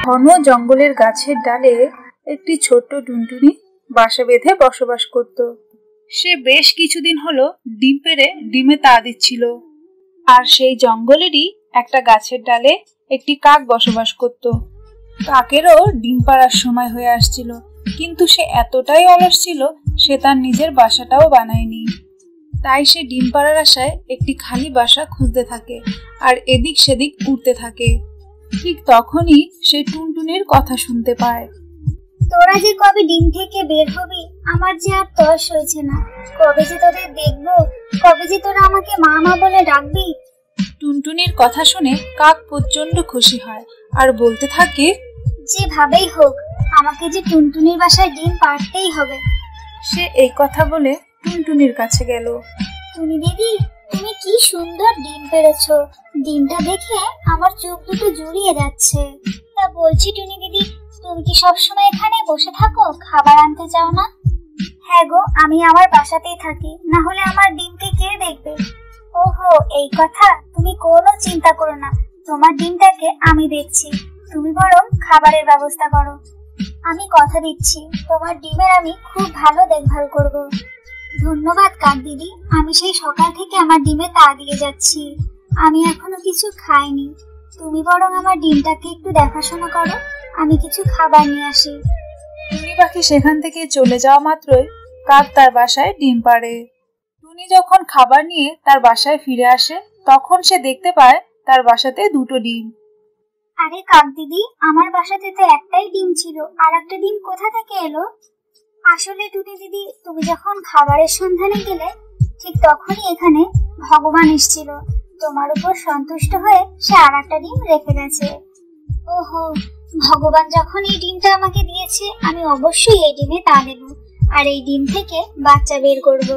ঘন জঙ্গলের গাছের ডালে একটি ছোট্ট টুনটুনি বাসা বেঁধে বসবাস করত। সে বেশ কিছুদিন হলো ডিম পেড়ে ডিমে তা দিচ্ছিল। আর সেই জঙ্গলেরই একটা গাছের ডালে একটি কাক বসবাস করত। কাকেরও ডিম পাড়ার সময় হয়ে আসছিল, কিন্তু সে এতটাই অলস ছিল সে তার নিজের বাসাটাও বানায়নি। তাই সে ডিম পাড়ার আশায় একটি খালি বাসা খুঁজতে থাকে আর এদিক সেদিক উড়তে থাকে। ঠিক তখনই সে টুনটুনির কথা শুনতে পায়। তোরা যে কবে ডিম থেকে বের হবি, আমার যে আর তর সইছে না। কবে যে তোদের দেখবো, কবে যে তোরা আমাকে মা মা বলে ডাকবি। টুনটুনির কথা শুনে কাক প্রচন্ড খুশি হয় আর বলতে থাকে, যেভাবেই হোক আমাকে যে টুনটুনির বাসায় ডিম পাড়তেই হবে। সে এই কথা বলে টুনটুনির কাছে গেল। টুনি দিদি, তুমি কি সুন্দর ডিম পেড়েছো। ডিমটা দেখে আমার চোখ দুটো জুড়িয়ে যাচ্ছে। তা বলছি টুনি দিদি, তুমি কি সবসময় এখানে বসে থাকো, খাবার আনতে যাও না? হ্যাঁ গো, আমি আমার বাসাতেই থাকি, না হলে আমার ডিমকে কে দেখবে? ওহো, এই কথা। তুমি কোনো চিন্তা করো না, তোমার ডিমটাকে আমি দেখছি। তুমি বরং খাবারের ব্যবস্থা করো। আমি কথা দিচ্ছি, তোমার ডিমের আমি খুব ভালো দেখভাল করব। ধন্যবাদ কাক দিদি, আমি সেই সকাল থেকে আমার ডিমে তা দিয়ে যাচ্ছি। আমি এখনো কিছু খাইনি। তুমি বরং আমার ডিমটাকে একটু দেখাশোনা করো, আমি কিছু খাবার নিয়ে আসি। টুনি পাখি সেখান থেকে চলে যাওয়া মাত্রই কাক তার বাসায় ডিম পাড়ে। টুনি যখন খাবার নিয়ে তার বাসায় ফিরে আসে তখন সে দেখতে পায় তার বাসাতে দুটো ডিম। আরে কাক দিদি, আমার বাসাতে তো একটাই ডিম ছিল, আর একটা ডিম কোথা থেকে এলো? আসলে টুনি দিদি, তুমি যখন খাবারের সন্ধানে গেলে ঠিক তখনই এখানে ভগবান এসেছিল। তোমার উপর সন্তুষ্ট হয়ে সে আর একটা ডিম রেখে গেছে। ওহো, ভগবান যখন এই ডিমটা আমাকে দিয়েছে, আমি অবশ্যই এই ডিমে তা দেব আর এই ডিম থেকে বাচ্চা বের করব।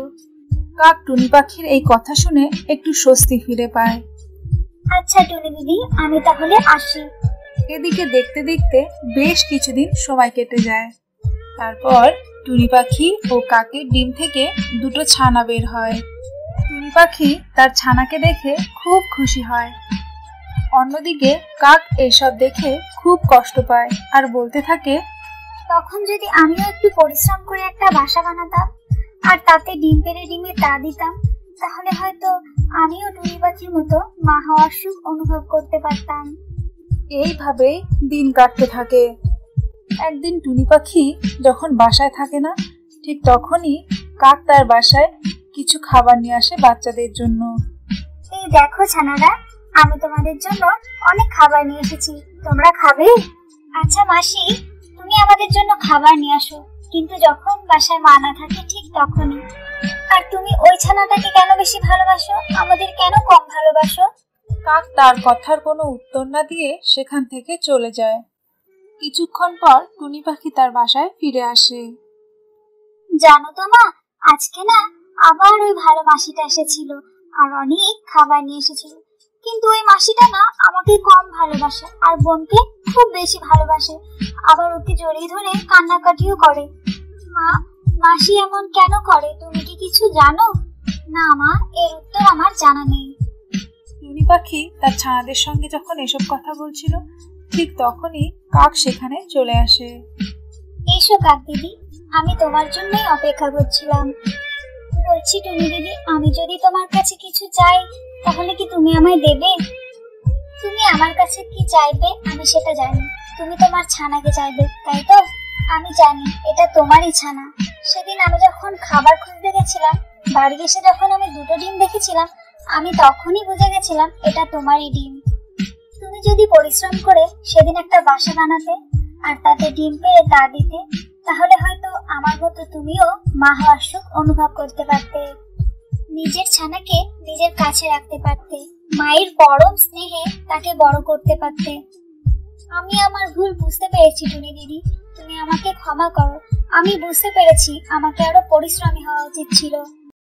কাক টুনি পাখির এই কথা শুনে একটু স্বস্তি ফিরে পায়। আচ্ছা টুনি দিদি, আমি তাহলে আসি। এদিকে দেখতে দেখতে বেশ কিছুদিন সময় কেটে যায়। তারপর টুনি পাখি ও কাকের ডিম থেকে দুটো ছানা বের হয়। টুনি পাখি তার ছানাকে দেখে খুব খুশি হয়। অন্যদিকে কাক এইসব দেখে খুব কষ্ট পায় আর বলতে থাকে, তখন যদি আমিও একটু পরিশ্রম করে একটা বাসা বানাতাম আর তাতে ডিম পেড়ে ডিমে তা দিতাম, তাহলে হয়তো আমিও টুনি পাখির মতো মা হওয়ার সুখ অনুভব করতে পারতাম। এইভাবেই দিন কাটতে থাকে। একদিন টুনি পাখি যখন বাসায় থাকে না, ঠিক তখনই কাক তার বাসায় কিছু খাবার নিয়ে আসে বাচ্চাদের জন্য। এই দেখো ছানারা, আমি তোমাদের জন্য অনেক খাবার নিয়ে এসেছি, তোমরা খাবে? আচ্ছা মাসি, তুমি আমাদের জন্য খাবার নিয়ে আসো, কিন্তু যখন বাসায় মা না থাকে ঠিক তখনই। আর তুমি ওই ছানাটাকে কেন বেশি ভালোবাসো, আমাদের কেন কম ভালোবাসো? কাক তার কথার কোনো উত্তর না দিয়ে সেখান থেকে চলে যায়। কিছুক্ষণ পর টুনি পাখি তার বাসায় ফিরে আসে। জানো তো মা, আজকে না আবার ওই ভালো মাসিটা এসেছিল আর অনেক খাবার নিয়ে এসেছিল, কিন্তু ওই মাসিটা না আমাকে কম ভালোবাসে আর বোনকে খুব বেশি ভালোবাসে, আবার ওকে জড়িয়ে ধরে কান্নাকাটিও করে। মা, মাসি এমন কেন করে, তুমি কি কিছু জানো? না মা, এর উত্তর আমার জানা নেই। টুনি পাখি তার ছানাদের সঙ্গে যখন এসব কথা বলছিল ঠিক তখনই কাক সেখানে চলে আসে। এসো কাক দিদি, আমি তোমার জন্যই অপেক্ষা করছিলাম। বলছি টুনি দিদি, আমি যদি তোমার কাছে কিছু চাই তাহলে কি তুমি আমায় দেবে? তুমি আমার কাছে কি চাইবে আমি সেটা জানি। তুমি তোমার ছানাকে চাইবে, তাই তো? আমি জানি এটা তোমারই ছানা। সেদিন আমি যখন খাবার খুঁজতে গেছিলাম, বাড়ি এসে যখন আমি দুটো ডিম দেখেছিলাম, আমি তখনই বুঝে গেছিলাম এটা তোমারই ডিম। তুমি যদি পরিশ্রম করে সেদিন একটা বাসা বানাতে আর তাতে ডিম পেড়ে তা দিতে, তাহলে হয়তো আমার মতো তুমিও মা হওয়ার সুখ অনুভব করতে পারতে। নিজের ছানাকে নিজের কাছে রাখতে পারতে, মায়ের পরম স্নেহে তাকে বড় করতে পারতে। আমি আমার ভুল বুঝতে পেরেছি টুনি দিদি, তুমি আমাকে ক্ষমা করো। আমি বুঝতে পেরেছি আমাকে আরো পরিশ্রমী হওয়া উচিত ছিল।